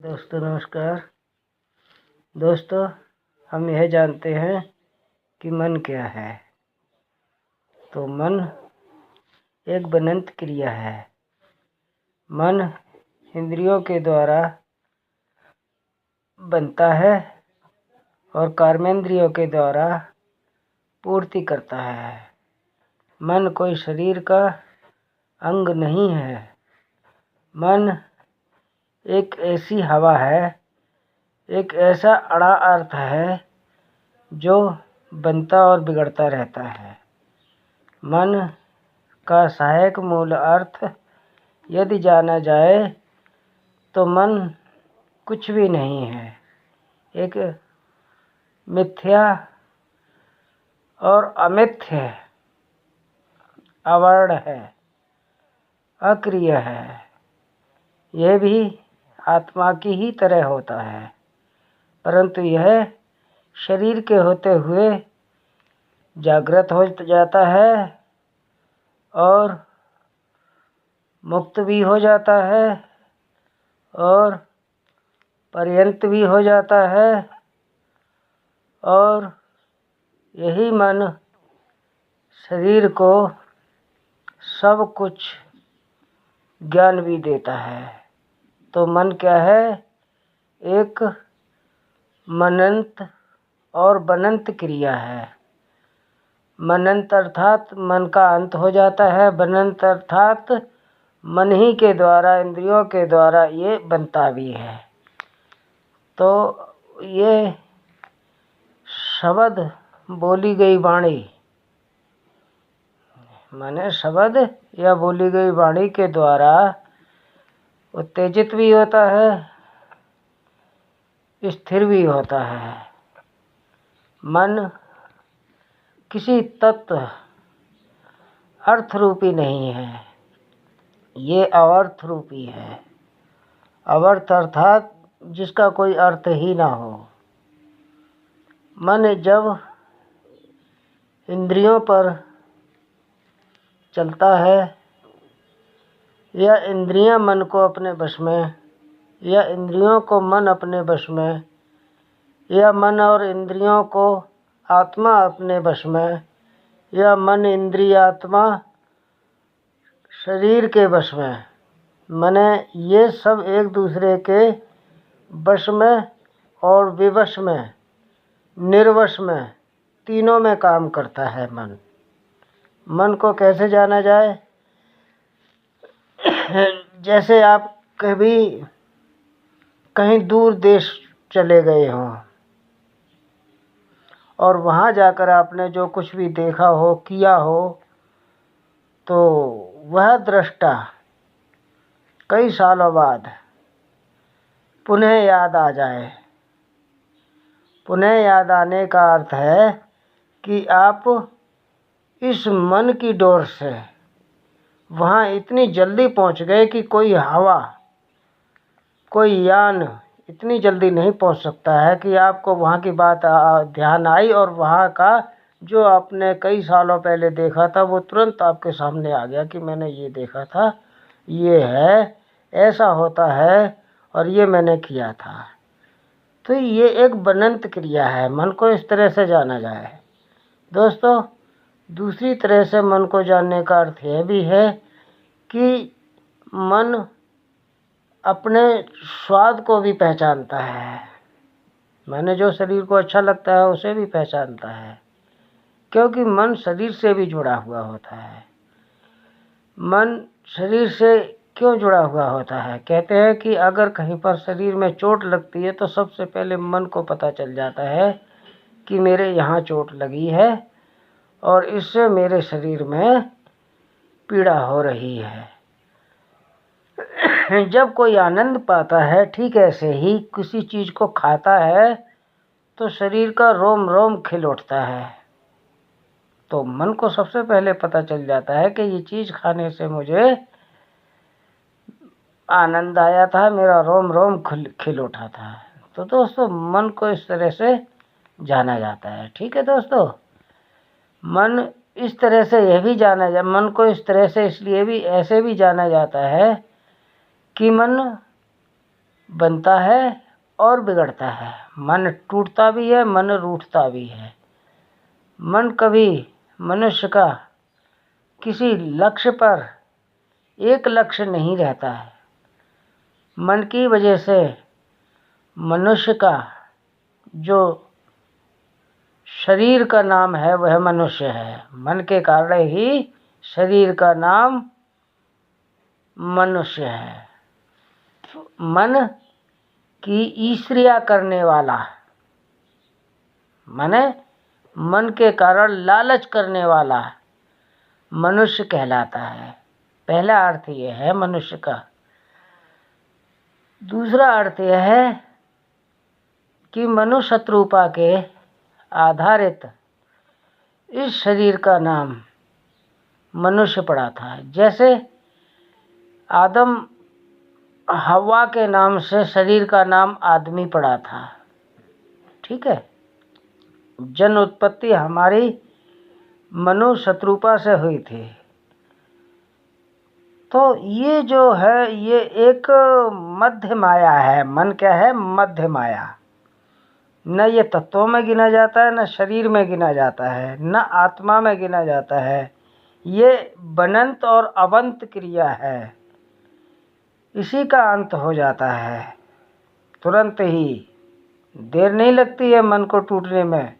दोस्तों नमस्कार। दोस्तों, हम यह जानते हैं कि मन क्या है। तो मन एक बनंत क्रिया है। मन इंद्रियों के द्वारा बनता है और कर्मेंद्रियों के द्वारा पूर्ति करता है। मन कोई शरीर का अंग नहीं है। मन एक ऐसी हवा है, एक ऐसा अड़ा अर्थ है जो बनता और बिगड़ता रहता है। मन का सहायक मूल अर्थ यदि जाना जाए तो मन कुछ भी नहीं है, एक मिथ्या और अमिथ्य अवर्ण है, अक्रिय है। यह भी आत्मा की ही तरह होता है, परंतु यह शरीर के होते हुए जागृत हो जाता है और मुक्त भी हो जाता है और पर्यंत भी हो जाता है। और यही मन शरीर को सब कुछ ज्ञान भी देता है। तो मन क्या है? एक मनंत और बनंत क्रिया है। मनंत अर्थात मन का अंत हो जाता है, बनंत अर्थात मन ही के द्वारा, इंद्रियों के द्वारा ये बनता भी है। तो ये शब्द बोली गई वाणी, माने शब्द या बोली गई वाणी के द्वारा उत्तेजित भी होता है, स्थिर भी होता है। मन किसी तत्व अर्थ रूपी नहीं है, ये अवर्थ रूपी है। अवर्थ अर्थात जिसका कोई अर्थ ही ना हो। मन जब इंद्रियों पर चलता है या इंद्रियां मन को अपने वश में, या इंद्रियों को मन अपने वश में, या मन और इंद्रियों को आत्मा अपने वश में, या मन इंद्रिय आत्मा शरीर के वश में, माने ये सब एक दूसरे के वश में और विवश में, निर्वश में, तीनों में काम करता है मन। मन को कैसे जाना जाए? जैसे आप कभी कहीं दूर देश चले गए हों और वहाँ जाकर आपने जो कुछ भी देखा हो, किया हो, तो वह दृष्टा कई सालों बाद पुनः याद आ जाए। पुनः याद आने का अर्थ है कि आप इस मन की डोर से वहाँ इतनी जल्दी पहुँच गए कि कोई हवा, कोई यान इतनी जल्दी नहीं पहुँच सकता है कि आपको वहाँ की बात ध्यान आई और वहाँ का जो आपने कई सालों पहले देखा था वो तुरंत आपके सामने आ गया कि मैंने ये देखा था, ये है, ऐसा होता है और ये मैंने किया था। तो ये एक बनंत क्रिया है। मन को इस तरह से जाना जाए। दोस्तों, दूसरी तरह से मन को जानने का अर्थ यह भी है कि मन अपने स्वाद को भी पहचानता है। मैंने जो शरीर को अच्छा लगता है उसे भी पहचानता है, क्योंकि मन शरीर से भी जुड़ा हुआ होता है। मन शरीर से क्यों जुड़ा हुआ होता है? कहते हैं कि अगर कहीं पर शरीर में चोट लगती है तो सबसे पहले मन को पता चल जाता है कि मेरे यहाँ चोट लगी है और इससे मेरे शरीर में पीड़ा हो रही है। जब कोई आनंद पाता है, ठीक ऐसे ही किसी चीज़ को खाता है तो शरीर का रोम रोम खिल उठता है। तो मन को सबसे पहले पता चल जाता है कि ये चीज़ खाने से मुझे आनंद आया था, मेरा रोम रोम खिल उठा था। तो दोस्तों, मन को इस तरह से जाना जाता है। ठीक है दोस्तों, मन इस तरह से यह भी जाना जा मन को इस तरह से इसलिए भी ऐसे भी जाना जाता है कि मन बनता है और बिगड़ता है। मन टूटता भी है, मन रूठता भी है। मन कभी मनुष्य का किसी लक्ष्य पर एक लक्ष्य नहीं रहता है। मन की वजह से मनुष्य का जो शरीर का नाम है वह मनुष्य है। मन के कारण ही शरीर का नाम मनुष्य है। मन की ईर्ष्या करने वाला, माने मन के कारण लालच करने वाला मनुष्य कहलाता है। पहला अर्थ यह है मनुष्य का। दूसरा अर्थ यह है कि मनुष्य शत्रुपा के आधारित इस शरीर का नाम मनुष्य पड़ा था। जैसे आदम हवा के नाम से शरीर का नाम आदमी पड़ा था। ठीक है। जन उत्पत्ति हमारी मनु शत्रुपा से हुई थी। तो ये जो है ये एक मध्य माया है। मन क्या है? मध्य माया। न ये तत्वों में गिना जाता है, न शरीर में गिना जाता है, न आत्मा में गिना जाता है। ये बनंत और अवंत क्रिया है। इसी का अंत हो जाता है तुरंत ही। देर नहीं लगती है मन को टूटने में,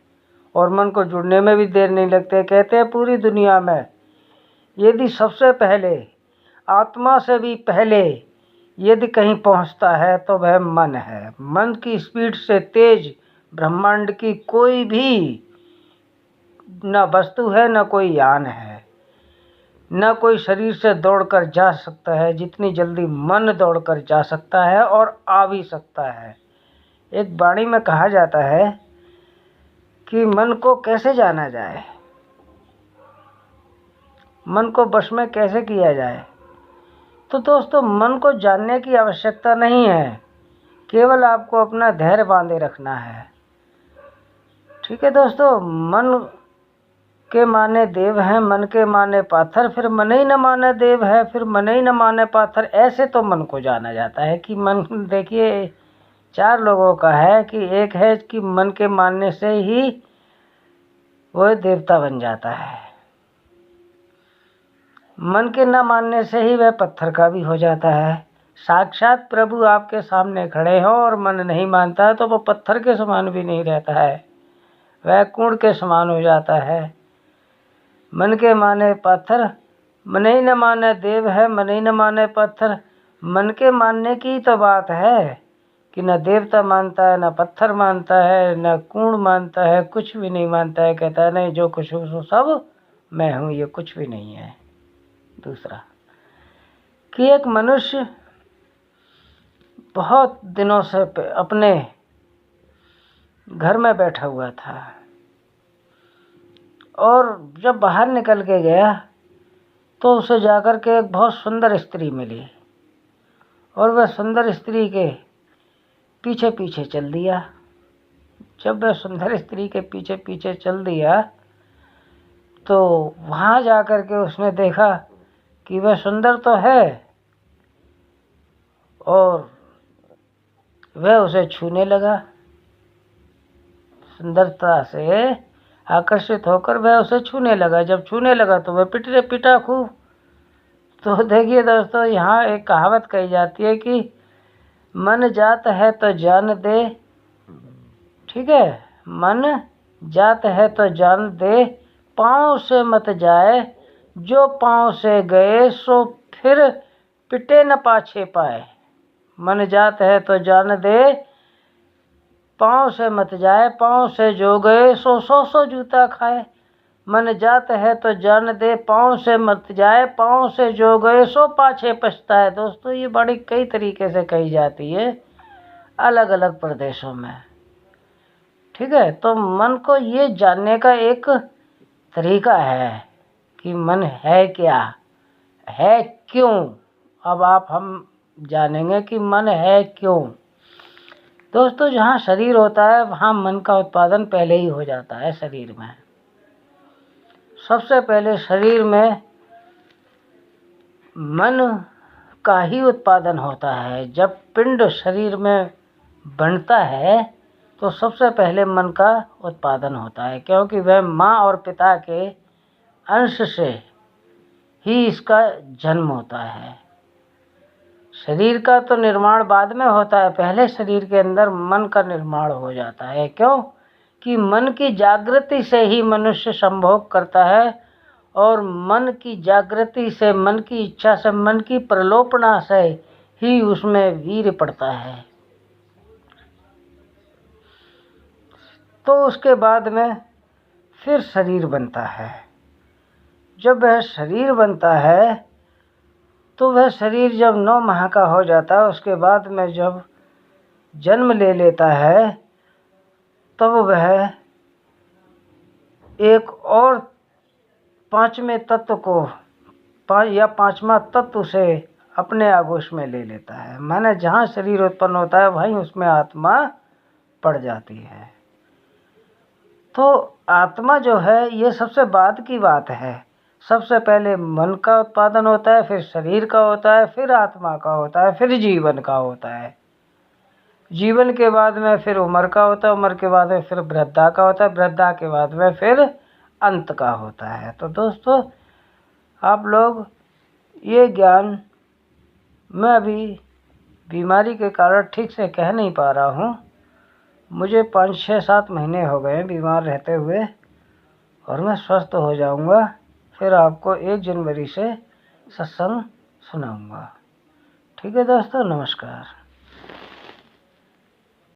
और मन को जुड़ने में भी देर नहीं लगती है। कहते हैं पूरी दुनिया में यदि सबसे पहले, आत्मा से भी पहले यदि कहीं पहुंचता है तो वह मन है। मन की स्पीड से तेज ब्रह्मांड की कोई भी न वस्तु है, न कोई यान है, न कोई शरीर से दौड़कर जा सकता है जितनी जल्दी मन दौड़कर जा सकता है और आ भी सकता है। एक वाणी में कहा जाता है कि मन को कैसे जाना जाए, मन को वश में कैसे किया जाए। तो दोस्तों, मन को जानने की आवश्यकता नहीं है, केवल आपको अपना धैर्य बांधे रखना है। ठीक है दोस्तों। मन के माने देव हैं, मन के माने पाथर, फिर मन ही न माने देव है, फिर मन ही न माने पाथर। ऐसे तो मन को जाना जाता है कि मन, देखिए, चार लोगों का है कि एक है कि मन के मानने से ही वह देवता बन जाता है, मन के न मानने से ही वह पत्थर का भी हो जाता है। साक्षात प्रभु आपके सामने खड़े हो और मन नहीं मानता है तो वो पत्थर के समान भी नहीं रहता है, वह कूड़ के समान हो जाता है। मन के माने पाथर, मन ही न माने देव है, मन ही न माने पत्थर। मन के मानने की तो बात है कि न देवता मानता है, न पत्थर मानता है, न कूड़ मानता है, कुछ भी नहीं मानता है। कहता है नहीं, जो कुछ हो सो सब मैं हूँ, ये कुछ भी नहीं है। दूसरा कि एक मनुष्य बहुत दिनों से अपने घर में बैठा हुआ था और जब बाहर निकल के गया तो उसे जाकर के एक बहुत सुंदर स्त्री मिली और वह सुंदर स्त्री के पीछे पीछे चल दिया। जब वह सुंदर स्त्री के पीछे पीछे चल दिया तो वहाँ जाकर के उसने देखा कि वह सुंदर तो है और वह उसे छूने लगा। सुंदरता से आकर्षित होकर वह उसे छूने लगा। जब छूने लगा तो वह पिटा खूब। तो देखिए दोस्तों, यहाँ एक कहावत कही जाती है कि मन जात है तो जान दे। ठीक है, मन जात है तो जान दे, पाँव से मत जाए, जो पाँव से गए सो फिर पिटे न पाछे पाए। मन जात है तो जान दे, पाँव से मत जाए, पाँव से जो गए सो सौ सौ जूता खाए। मन जात है तो जान दे, पाँव से मत जाए, पाँव से जो गए सो पाछे पछताए। दोस्तों, ये बड़ी कई तरीके से कही जाती है अलग अलग प्रदेशों में। ठीक है, तो मन को ये जानने का एक तरीका है कि मन है क्या, है क्यों। अब हम जानेंगे कि मन है क्यों। दोस्तों, जहाँ शरीर होता है वहाँ मन का उत्पादन पहले ही हो जाता है। शरीर में सबसे पहले शरीर में मन का ही उत्पादन होता है। जब पिंड शरीर में बनता है तो सबसे पहले मन का उत्पादन होता है, क्योंकि वह माँ और पिता के अंश से ही इसका जन्म होता है। शरीर का तो निर्माण बाद में होता है, पहले शरीर के अंदर मन का निर्माण हो जाता है। क्यों कि मन की जागृति से ही मनुष्य संभोग करता है, और मन की जागृति से, मन की इच्छा से, मन की प्रलोभना से ही उसमें वीर्य पड़ता है। तो उसके बाद में फिर शरीर बनता है। जब वह शरीर बनता है तो वह शरीर जब 9 माह का हो जाता है, उसके बाद में जब जन्म ले लेता है, तब वह एक और 5वें तत्व को या 5वां तत्व से अपने आगोश में ले लेता है। माने जहाँ शरीर उत्पन्न होता है वहीं उसमें आत्मा पड़ जाती है। तो आत्मा जो है ये सबसे बाद की बात है। सबसे पहले मन का उत्पादन होता है, फिर शरीर का होता है, फिर आत्मा का होता है, फिर जीवन का होता है। जीवन के बाद में फिर उम्र का होता है, उम्र के बाद में फिर वृद्धा का होता है, वृद्धा के बाद में फिर अंत का होता है। तो दोस्तों, आप लोग ये ज्ञान, मैं अभी बीमारी के कारण ठीक से कह नहीं पा रहा हूँ। मुझे 5, 6, 7 महीने हो गए बीमार रहते हुए, और मैं स्वस्थ हो जाऊँगा। फिर आपको 1 जनवरी से सत्संग सुनाऊँगा। ठीक है दोस्तों, नमस्कार।